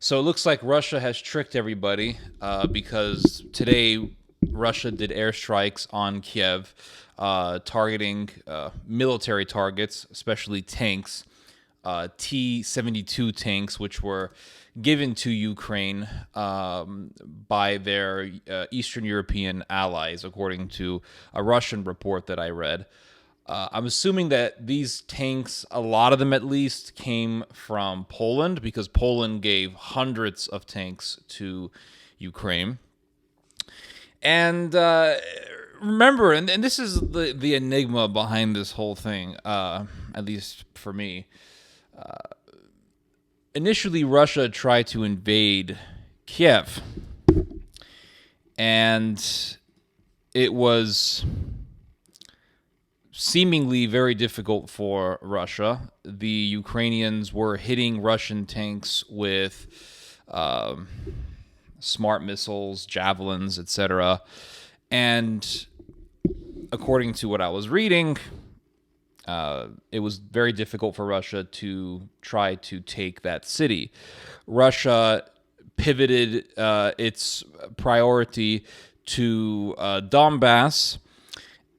So it looks like Russia has tricked everybody because today Russia did airstrikes on Kiev, targeting military targets, especially tanks, T-72 tanks, which were given to Ukraine by their Eastern European allies, according to a Russian report that I read. I'm assuming that these tanks, a lot of them at least, came from Poland because Poland gave hundreds of tanks to Ukraine. And remember, and this is the enigma behind this whole thing, at least for me. Initially, Russia tried to invade Kiev, and it was seemingly very difficult for Russia. The Ukrainians were hitting Russian tanks with smart missiles, javelins, etc. And according to what I was reading, it was very difficult for Russia to try to take that city. Russia pivoted its priority to Donbas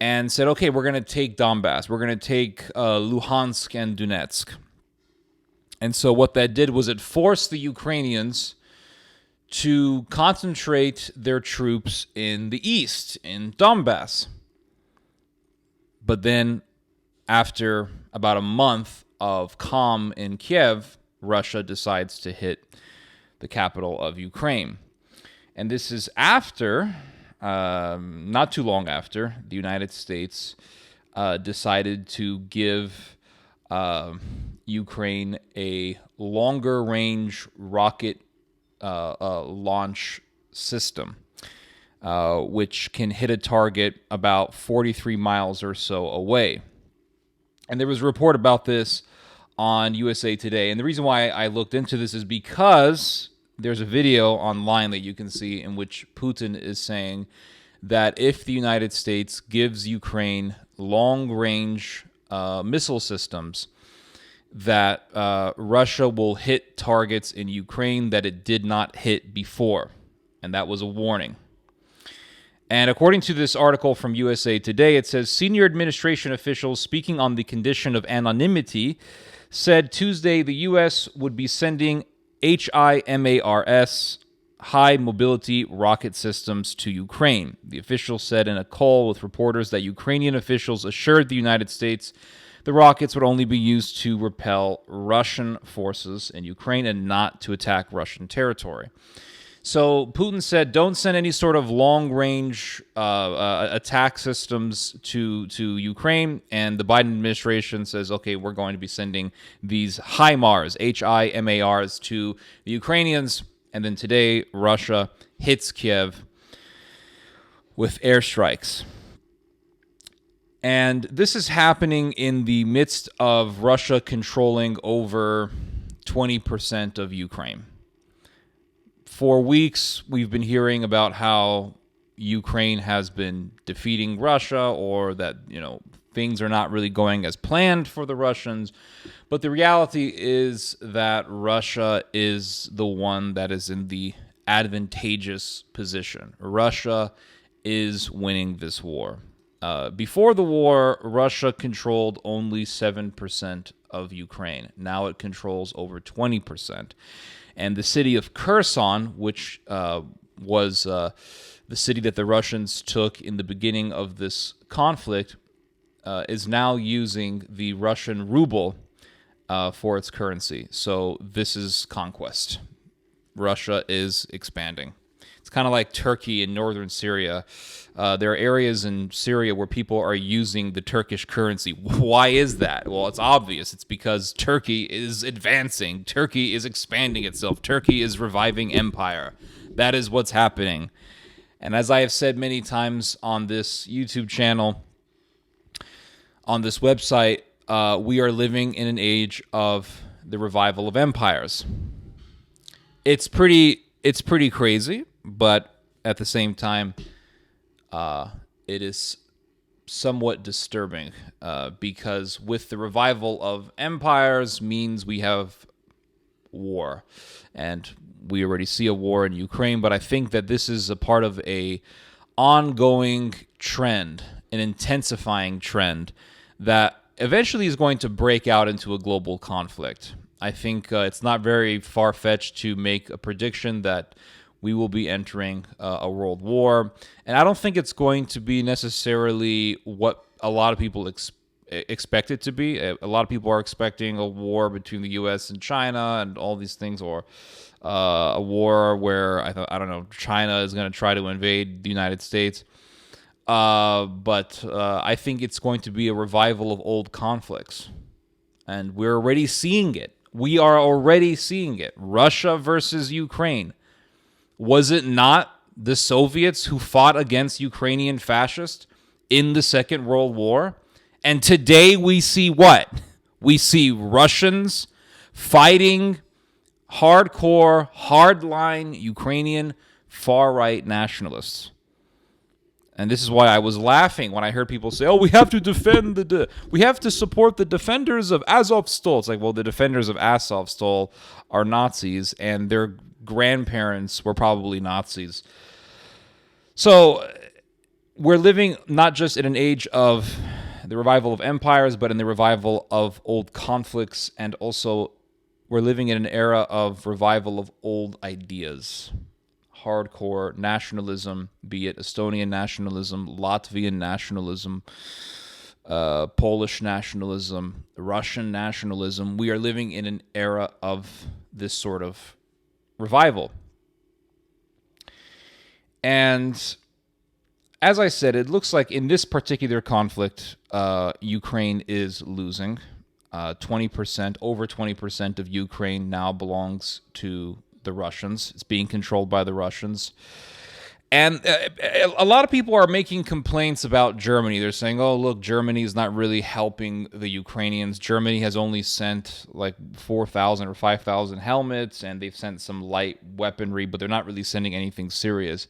and said, okay, we're going to take Donbas. We're going to take Luhansk and Donetsk. And so what that did was it forced the Ukrainians to concentrate their troops in the east, in Donbas. But then, after about a month of calm in Kiev, Russia decides to hit the capital of Ukraine. And this is after, not too long after, the United States decided to give Ukraine a longer range rocket launch system, which can hit a target about 43 miles or so away. And there was a report about this on USA Today. And the reason why I looked into this is because there's a video online that you can see in which Putin is saying that if the United States gives Ukraine long-range missile systems, that Russia will hit targets in Ukraine that it did not hit before. And that was a warning. And according to this article from USA Today, it says senior administration officials speaking on the condition of anonymity said Tuesday the U.S. would be sending HIMARS, high mobility rocket systems, to Ukraine. The official said in a call with reporters that Ukrainian officials assured the United States the rockets would only be used to repel Russian forces in Ukraine and not to attack Russian territory. So Putin said, don't send any sort of long-range attack systems to Ukraine. And the Biden administration says, okay, we're going to be sending these HIMARS, HIMARS, to the Ukrainians. And then today, Russia hits Kiev with airstrikes. And this is happening in the midst of Russia controlling over 20% of Ukraine. For weeks, we've been hearing about how Ukraine has been defeating Russia, or that, things are not really going as planned for the Russians. But the reality is that Russia is the one that is in the advantageous position. Russia is winning this war. Before the war, Russia controlled only 7% of Ukraine. Now it controls over 20%. And the city of Kherson, which was the city that the Russians took in the beginning of this conflict, is now using the Russian ruble for its currency. So this is conquest. Russia is expanding. It's kind of like Turkey in northern Syria. There are areas in Syria where people are using the Turkish currency. Why is that? Well, it's obvious. It's because Turkey is advancing. Turkey is expanding itself. Turkey is reviving empire. That is what's happening. And as I have said many times on this YouTube channel, on this website, we are living in an age of the revival of empires. It's pretty crazy, but at the same time, it is somewhat disturbing because with the revival of empires means we have war. And We already see a war in Ukraine, but I think that this is a part of a ongoing trend, an intensifying trend that eventually is going to break out into a global conflict. I think it's not very far-fetched to make a prediction that we will be entering a world war. And I don't think it's going to be necessarily what a lot of people expect it to be. A lot of people are expecting a war between the U.S. and China and all these things, or a war where, I don't know, China is going to try to invade the United States. But I think it's going to be a revival of old conflicts. And we're already seeing it. We are already seeing it. Russia versus Ukraine. Was it not the Soviets who fought against Ukrainian fascists in the Second World War? And today we see what? We see Russians fighting hardcore, hardline Ukrainian far-right nationalists. And this is why I was laughing when I heard people say, "Oh, we have to defend we have to support the defenders of Azovstal." It's like, well, the defenders of Azovstal are Nazis, and their grandparents were probably Nazis. So we're living not just in an age of the revival of empires, but in the revival of old conflicts, and also we're living in an era of revival of old ideas. Hardcore nationalism, be it Estonian nationalism, Latvian nationalism, Polish nationalism, Russian nationalism. We are living in an era of this sort of revival. And as I said, it looks like in this particular conflict, Ukraine is losing. 20%, over 20% of Ukraine now belongs to the Russians. It's being controlled by the Russians. And a lot of people are making complaints about Germany. They're saying, oh, look, Germany is not really helping the Ukrainians. Germany has only sent like 4,000 or 5,000 helmets, and they've sent some light weaponry, but they're not really sending anything serious.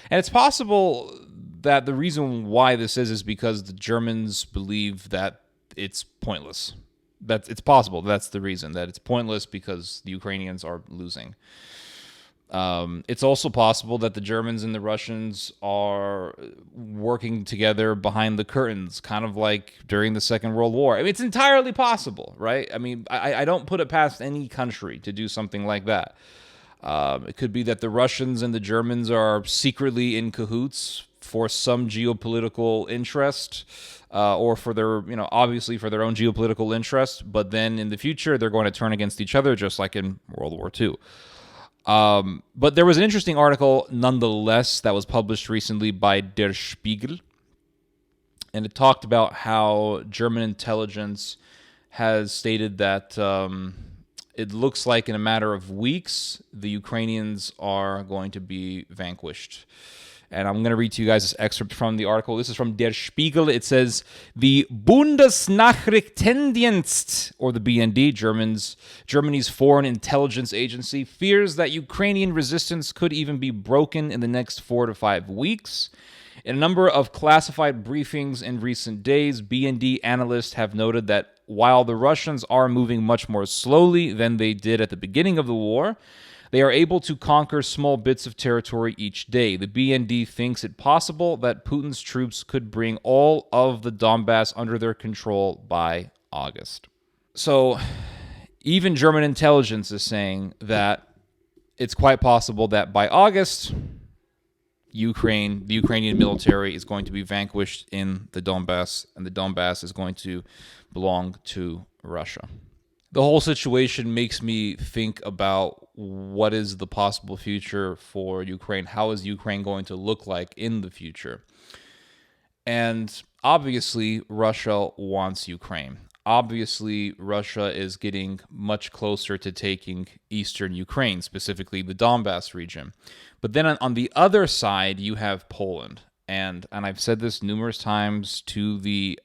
And it's possible that the reason why this is because the Germans believe that it's pointless. It's possible that's the reason, that it's pointless because the Ukrainians are losing. It's also possible that the Germans and the Russians are working together behind the curtains, kind of like during the Second World War. I mean, it's entirely possible, right? I mean, I don't put it past any country to do something like that. It could be that the Russians and the Germans are secretly in cahoots for some geopolitical interest, or for their, obviously for their own geopolitical interest, but then in the future, they're going to turn against each other, just like in World War II. But there was an interesting article, nonetheless, that was published recently by Der Spiegel, and it talked about how German intelligence has stated that it looks like in a matter of weeks, the Ukrainians are going to be vanquished. And I'm going to read to you guys this excerpt from the article. This is from Der Spiegel. It says, the Bundesnachrichtendienst, or the BND, Germany's foreign intelligence agency, fears that Ukrainian resistance could even be broken in the next 4 to 5 weeks. In a number of classified briefings in recent days, BND analysts have noted that while the Russians are moving much more slowly than they did at the beginning of the war, they are able to conquer small bits of territory each day. The BND thinks it possible that Putin's troops could bring all of the Donbas under their control by August. So even German intelligence is saying that it's quite possible that by August, the Ukrainian military is going to be vanquished in the Donbas, and the Donbas is going to belong to Russia. The whole situation makes me think about what is the possible future for Ukraine. How is Ukraine going to look like in the future? And obviously, Russia wants Ukraine. Obviously, Russia is getting much closer to taking eastern Ukraine, specifically the Donbas region. But then on the other side, you have Poland. And I've said this numerous times to the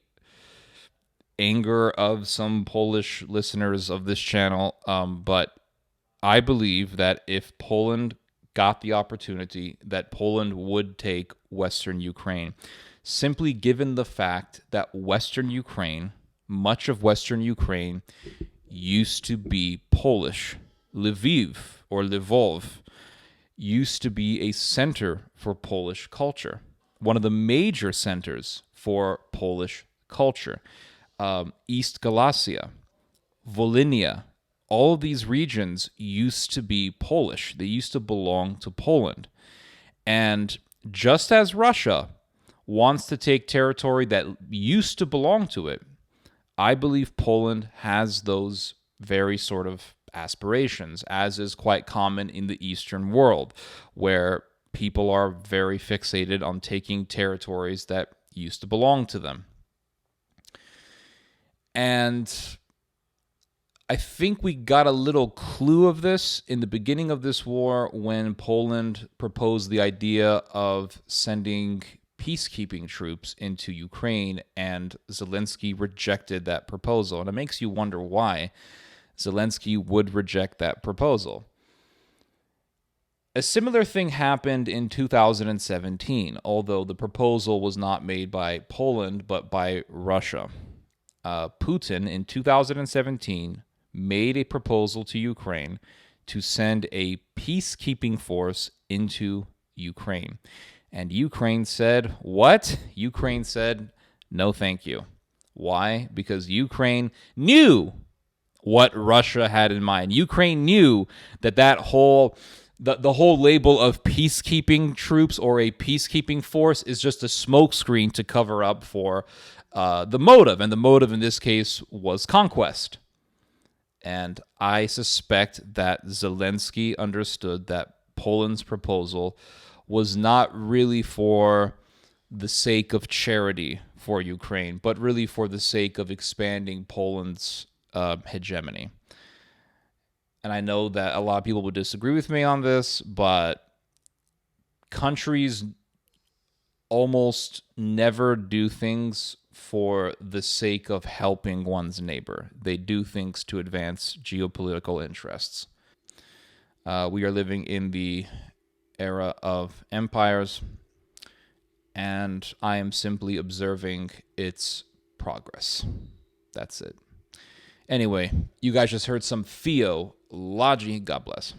anger of some Polish listeners of this channel, but I believe that if Poland got the opportunity, that Poland would take Western Ukraine, simply given the fact that Western Ukraine, much of Western Ukraine, used to be Polish. Lviv or Lvov used to be a center for Polish culture, one of the major centers for Polish culture. East Galicia, Volhynia, all of these regions used to be Polish. They used to belong to Poland. And just as Russia wants to take territory that used to belong to it, I believe Poland has those very sort of aspirations, as is quite common in the Eastern world, where people are very fixated on taking territories that used to belong to them. And I think we got a little clue of this in the beginning of this war when Poland proposed the idea of sending peacekeeping troops into Ukraine, and Zelensky rejected that proposal. And it makes you wonder why Zelensky would reject that proposal. A similar thing happened in 2017, although the proposal was not made by Poland, but by Russia. Putin, in 2017, made a proposal to Ukraine to send a peacekeeping force into Ukraine. And Ukraine said, what? Ukraine said, no thank you. Why? Because Ukraine knew what Russia had in mind. Ukraine knew that the whole label of peacekeeping troops or a peacekeeping force is just a smokescreen to cover up for the motive. And the motive in this case was conquest. And I suspect that Zelensky understood that Poland's proposal was not really for the sake of charity for Ukraine, but really for the sake of expanding Poland's hegemony. And I know that a lot of people would disagree with me on this, but countries almost never do things for the sake of helping one's neighbor. They do things to advance geopolitical interests. We are living in the era of empires, and I am simply observing its progress. That's it. Anyway, you guys just heard some theology. God bless.